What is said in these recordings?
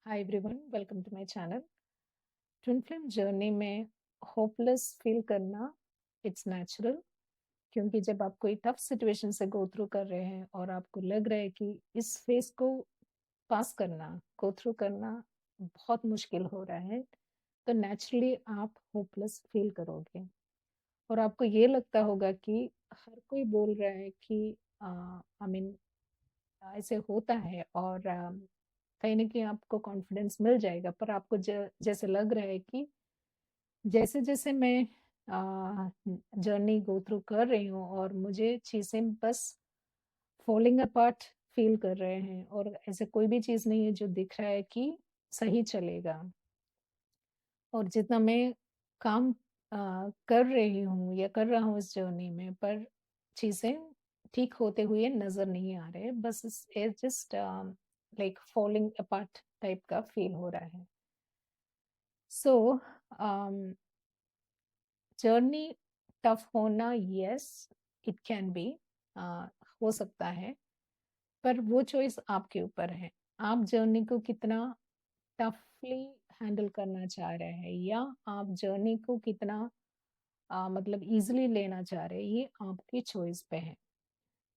Hi everyone, welcome to my channel. Twin flame journey में hopeless feel करना it's natural, क्योंकि जब आप कोई टफ सिचुएशन से गो थ्रू कर रहे हैं और आपको लग रहा है कि इस फेस को पास करना, गो थ्रू करना बहुत मुश्किल हो रहा है, तो नेचुरली आप होपलेस फील करोगे। और आपको ये लगता होगा कि हर कोई बोल रहा है कि आई मीन ऐसे होता है, और कहीं न कहीं आपको कॉन्फिडेंस मिल जाएगा, पर आपको जैसे लग रहा है कि जैसे-जैसे मैं जर्नी गो थ्रू कर रही हूँ और मुझे चीज़ें बस फॉलिंग अपार्ट फील कर रहे हैं, और ऐसे कोई भी चीज़ नहीं है जो दिख रहा है कि सही चलेगा। और जितना मैं काम कर रही हूँ या कर रहा हूँ इस जर्नी में, पर चीज़ें ठीक होते हुए नज़र नहीं आ रहे। बस it's just like falling apart type का फील हो रहा है। सो जर्नी टफ होना, यस, इट कैन बी, हो सकता है, पर वो चॉइस आपके ऊपर है। आप जर्नी को कितना टफली हैंडल करना चाह रहे हैं, या आप जर्नी को कितना मतलब इजीली लेना चाह रहे हैं, ये आपकी चॉइस पे है।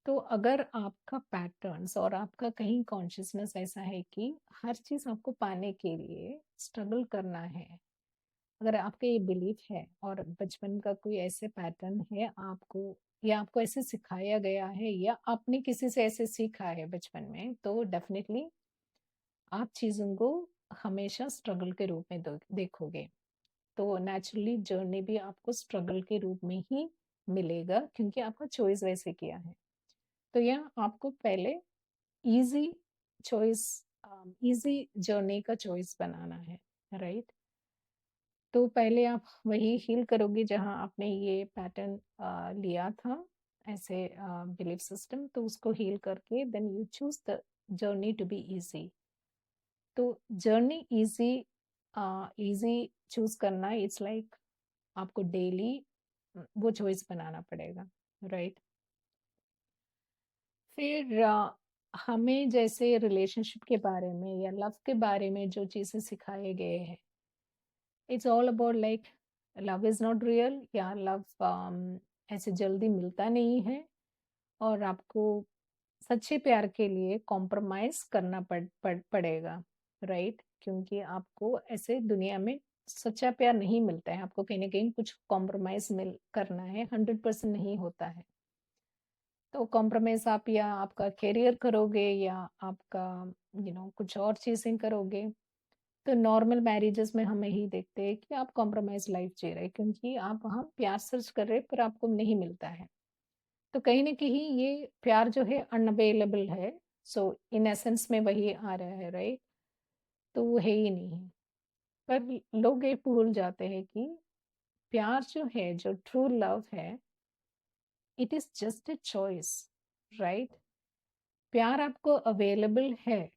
तो अगर आपका पैटर्न्स और आपका कहीं कॉन्शियसनेस ऐसा है कि हर चीज आपको पाने के लिए स्ट्रगल करना है, अगर आपका ये बिलीफ है और बचपन का कोई ऐसे पैटर्न है आपको, या आपको ऐसे सिखाया गया है, या आपने किसी से ऐसे सीखा है बचपन में, तो डेफिनेटली आप चीजों को हमेशा स्ट्रगल के रूप में देखोगे। तो नेचुरली जर्नी भी आपको स्ट्रगल के रूप में ही मिलेगा, क्योंकि आपका चॉइस वैसे किया है। तो यह आपको पहले इजी चॉइस, इजी जर्नी का चॉइस बनाना है, राइट। तो पहले आप वही हील करोगे जहां आपने ये पैटर्न लिया था, ऐसे बिलीफ सिस्टम, तो उसको हील करके then you choose the journey to be easy. तो जर्नी इजी, इजी चूज करना, इट्स लाइक आपको डेली वो चॉइस बनाना पड़ेगा, राइट। फिर हमें जैसे रिलेशनशिप के बारे में या लव के बारे में जो चीजें सिखाए गए हैं, it's all about like love is not real, या लव ऐसे जल्दी मिलता नहीं है, और आपको सच्चे प्यार के लिए कॉम्प्रोमाइज करना पड़ेगा, राइट। क्योंकि आपको ऐसे दुनिया में सच्चा प्यार नहीं मिलता है, आपको कहीं ना कहीं कुछ कॉम्प्रोमाइज मिल करना है, 100% नहीं होता है। तो कॉम्प्रोमाइज आप या आपका करियर करोगे, या आपका कुछ और चीजें करोगे। तो नॉर्मल मैरिजेस में हम यही देखते हैं कि आप कॉम्प्रोमाइज लाइफ जी रहे हैं, क्योंकि आप वहाँ प्यार सर्च कर रहे हैं, पर आपको नहीं मिलता है। तो कहीं न कहीं ये प्यार जो है अनअवेलेबल है, सो इन एसेंस में वही आ रहा है, राइट? तो वो है ही नहीं। पर लोग ये भूल जाते हैं कि प्यार जो है, जो ट्रू लव है, it is just a choice, right? प्यार आपको अवेलेबल है,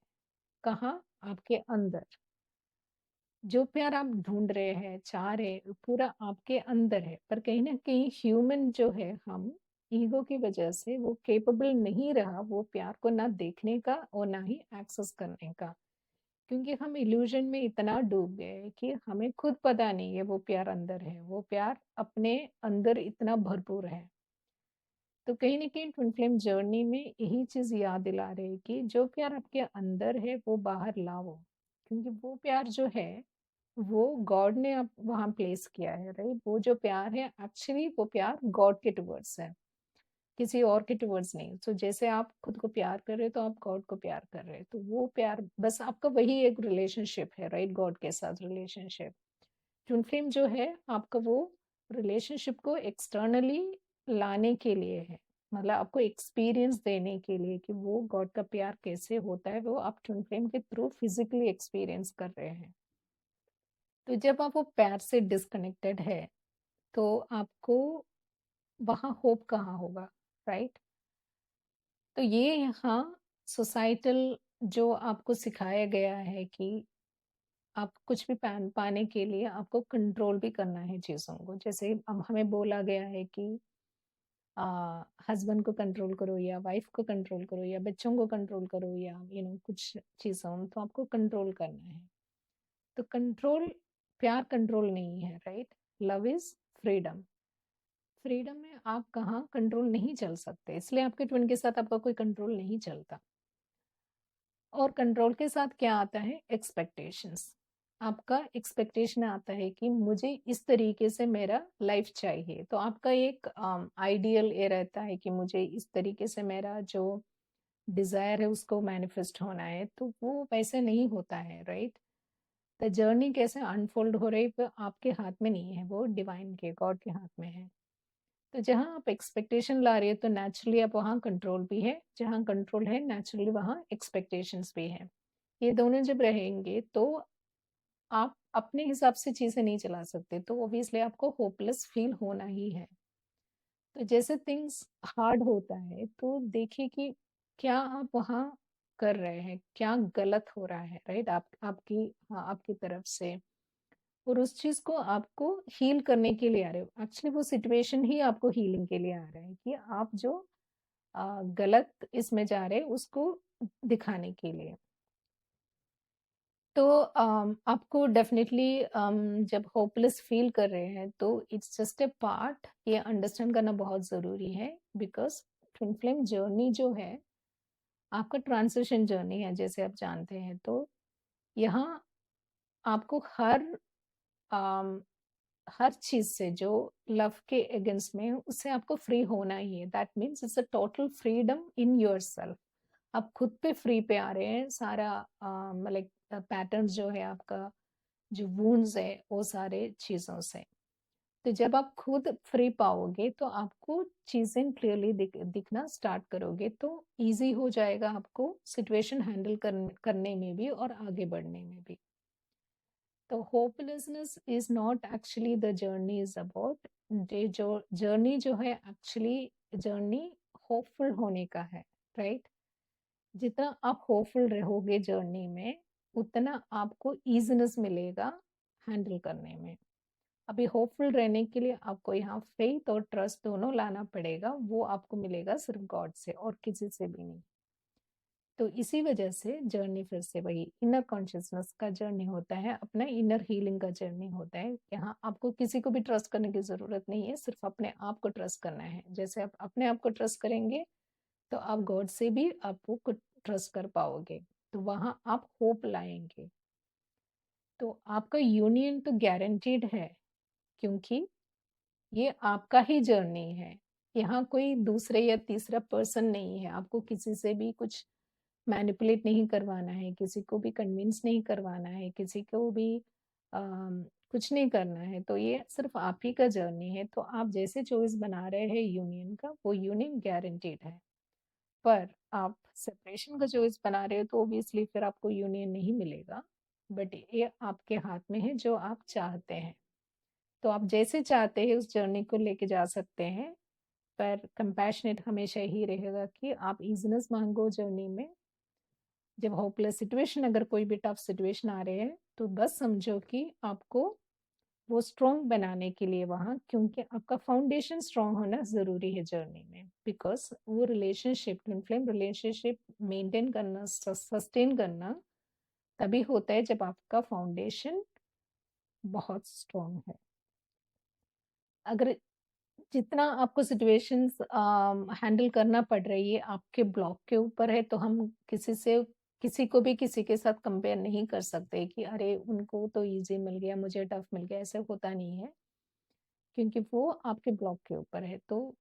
कहाँ? आपके अंदर। जो प्यार आप ढूँढ रहे हैं, चाह रहे हैं, पूरा आपके अंदर है। पर कहीं न कहीं ह्यूमन जो है, हम ईगो की वजह से वो कैपेबल नहीं रहा वो प्यार को ना देखने का और ना ही एक्सेस करने का। क्योंकि हम इल्यूजन में इतना डूब गए कि हमें खुद पता नहीं है वो प्यार अंदर है, वो प्यार अपने अंदर इतना भरपूर है। तो कहीं न कहीं ट्विन फ्लेम जर्नी में यही चीज़ याद दिला रहे हैं कि जो प्यार आपके अंदर है वो बाहर लाओ। क्योंकि वो प्यार जो है, वो गॉड ने आप वहाँ प्लेस किया है, राइट? वो जो प्यार है, एक्चुअली वो प्यार गॉड के टुवर्ड्स है, किसी और के टुवर्ड्स नहीं। तो जैसे आप खुद को प्यार कर रहे हो, तो आप गॉड को प्यार कर रहे हो। तो वो प्यार बस आपका वही एक रिलेशनशिप है, राइट? गॉड के साथ रिलेशनशिप। ट्विन फ्लेम जो है, आपका वो रिलेशनशिप को एक्सटर्नली लाने के लिए है। मतलब आपको एक्सपीरियंस देने के लिए कि वो गॉड का प्यार कैसे होता है, वो आप ट्विन फ्लेम के थ्रू फिजिकली एक्सपीरियंस कर रहे हैं। तो जब आप वो प्यार से डिस्कनेक्टेड है, तो आपको वहाँ होप कहाँ होगा, राइट? तो ये यहाँ सोसाइटल जो आपको सिखाया गया है कि आप कुछ भी पाने के लिए आपको कंट्रोल भी करना है चीज़ों को। जैसे अब हमें बोला गया है कि हस्बैंड को कंट्रोल करो या वाइफ को कंट्रोल करो या बच्चों को कंट्रोल करो या कुछ चीज़ों तो आपको कंट्रोल करना है। तो कंट्रोल प्यार कंट्रोल नहीं है, right? Love is freedom. Freedom में आप कहाँ कंट्रोल नहीं चल सकते, इसलिए आपके ट्विन के साथ आपका कोई कंट्रोल नहीं चलता। और कंट्रोल के साथ क्या आता है? एक्सपेक्टेशंस। आपका एक्सपेक्टेशन आता है कि मुझे इस तरीके से मेरा लाइफ चाहिए, तो आपका एक आइडियल ये रहता है कि मुझे इस तरीके से मेरा जो डिजायर है उसको मैनिफेस्ट होना है, तो वो वैसे नहीं होता है, राइट? द जर्नी कैसे अनफोल्ड हो रही वो आपके हाथ में नहीं है, वो डिवाइन के गॉड के हाथ में है। तो जहाँ आप एक्सपेक्टेशन ला रहे हो तो नेचुरली आप वहाँ कंट्रोल भी है, जहाँ कंट्रोल है नेचुरली वहाँ एक्सपेक्टेशंस भी है। ये दोनों जब रहेंगे तो आप अपने हिसाब से चीज़ें नहीं चला सकते, तो ऑब्वियसली आपको होपलेस फील होना ही है। तो जैसे थिंग्स हार्ड होता है तो देखिए कि क्या आप वहाँ कर रहे हैं, क्या गलत हो रहा है, राइट? आपकी हाँ, आपकी तरफ से। और उस चीज़ को आपको हील करने के लिए आ रहे हो। एक्चुअली वो सिचुएशन ही आपको हीलिंग के लिए आ रहा है कि आप जो गलत इसमें जा रहे हैं उसको दिखाने के लिए। तो आपको डेफ़िनेटली जब होपलेस फ़ील कर रहे हैं तो इट्स जस्ट अ पार्ट, ये अंडरस्टैंड करना बहुत ज़रूरी है बिकॉज़ ट्विन फ्लेम जर्नी जो है, आपका ट्रांज़िशन जर्नी है जैसे आप जानते हैं। तो यहाँ आपको अम, हर चीज़ से जो लव के अगेंस्ट में है उससे आपको फ्री होना ही है। That means it's a total freedom in yourself. आप खुद पे फ्री पे आ रहे हैं सारा मतलब पैटर्न जो है आपका, जो वूंड्स है वो सारे चीज़ों से। तो जब आप खुद फ्री पाओगे तो आपको चीज़ें क्लियरली दिखना स्टार्ट करोगे, तो ईज़ी हो जाएगा आपको सिचुएशन हैंडल करने में भी और आगे बढ़ने में भी। तो hopelessness is not actually the journey is about, ये जो जर्नी जो है एक्चुअली जर्नी होपफुल होने का है, राइट? जितना आप होपफुल रहोगे जर्नी में, उतना आपको ईज़ीनेस मिलेगा हैंडल करने में। अभी होपफुल रहने के लिए आपको यहाँ फेथ और ट्रस्ट दोनों लाना पड़ेगा, वो आपको मिलेगा सिर्फ गॉड से और किसी से भी नहीं। तो इसी वजह से जर्नी फिर से वही इनर कॉन्शियसनेस का जर्नी होता है, अपना इनर हीलिंग का जर्नी होता है। यहाँ आपको किसी को भी ट्रस्ट करने की ज़रूरत नहीं है, सिर्फ अपने आप को ट्रस्ट करना है। जैसे आप अपने आप को ट्रस्ट करेंगे तो आप गॉड से भी आपको कुछ ट्रस्ट कर पाओगे, तो वहाँ आप होप लाएंगे। तो आपका यूनियन तो गारंटीड है क्योंकि ये आपका ही जर्नी है। यहाँ कोई दूसरे या तीसरा पर्सन नहीं है, आपको किसी से भी कुछ मैनिपुलेट नहीं करवाना है, किसी को भी कन्विंस नहीं करवाना है, किसी को भी कुछ नहीं करना है। तो ये सिर्फ आप ही का जर्नी है, तो आप जैसे चॉइस बना रहे हैं यूनियन का, वो यूनियन गारंटीड है। पर आप सेपरेशन का चॉइस बना रहे हो तो ऑब्वियसली फिर आपको यूनियन नहीं मिलेगा, बट ये आपके हाथ में है जो आप चाहते हैं। तो आप जैसे चाहते हैं उस जर्नी को लेके जा सकते हैं, पर कंपैशनेट हमेशा ही रहेगा कि आप ईज़ीनेस माँगो जर्नी में। जब होपलेस सिचुएशन, अगर कोई भी टफ सिचुएशन आ रहे हैं, तो बस समझो कि आपको वो स्ट्रॉन्ग बनाने के लिए वहाँ, क्योंकि आपका फाउंडेशन स्ट्रॉन्ग होना ज़रूरी है जर्नी में। बिकॉज़ वो relationship, twin flame relationship maintain करना, सस्टेन करना तभी होता है जब आपका फाउंडेशन बहुत स्ट्रॉन्ग है। अगर जितना आपको सिचुएशंस हैंडल करना पड़ रही है आपके ब्लॉक के ऊपर है, तो हम किसी को भी किसी के साथ कंपेयर नहीं कर सकते कि अरे उनको तो इजी मिल गया मुझे टफ मिल गया, ऐसा होता नहीं है, क्योंकि वो आपके ब्लॉक के ऊपर है। तो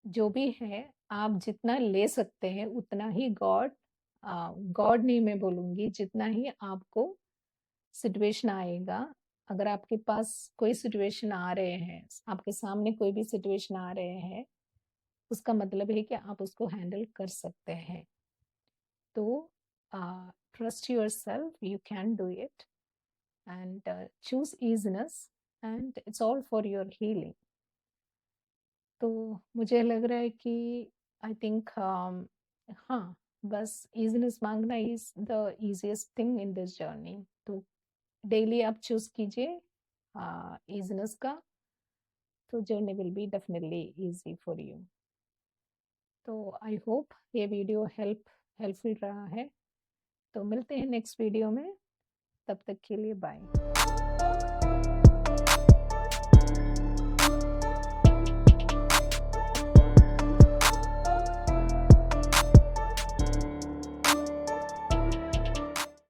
जो भी है आप जितना ले सकते हैं उतना ही गॉड, गॉड नहीं मैं बोलूंगी, जितना ही आपको सिचुएशन आएगा, अगर आपके पास कोई सिचुएशन आ रहे हैं, आपके सामने कोई भी सिचुएशन आ रहे हैं, उसका मतलब है कि आप उसको हैंडल कर सकते हैं। तो trust yourself, you can do it and choose easiness and it's all for your healing. तो मुझे लग रहा है कि आई थिंक हाँ, बस ईजीनेस मांगना is the easiest thing in this journey. तो डेली आप चूज कीजिए ईजीनेस का, तो journey will be definitely easy for you. तो आई होप ये वीडियो हेल्पफुल रहा है। तो मिलते हैं नेक्स्ट वीडियो में, तब तक के लिए बाय।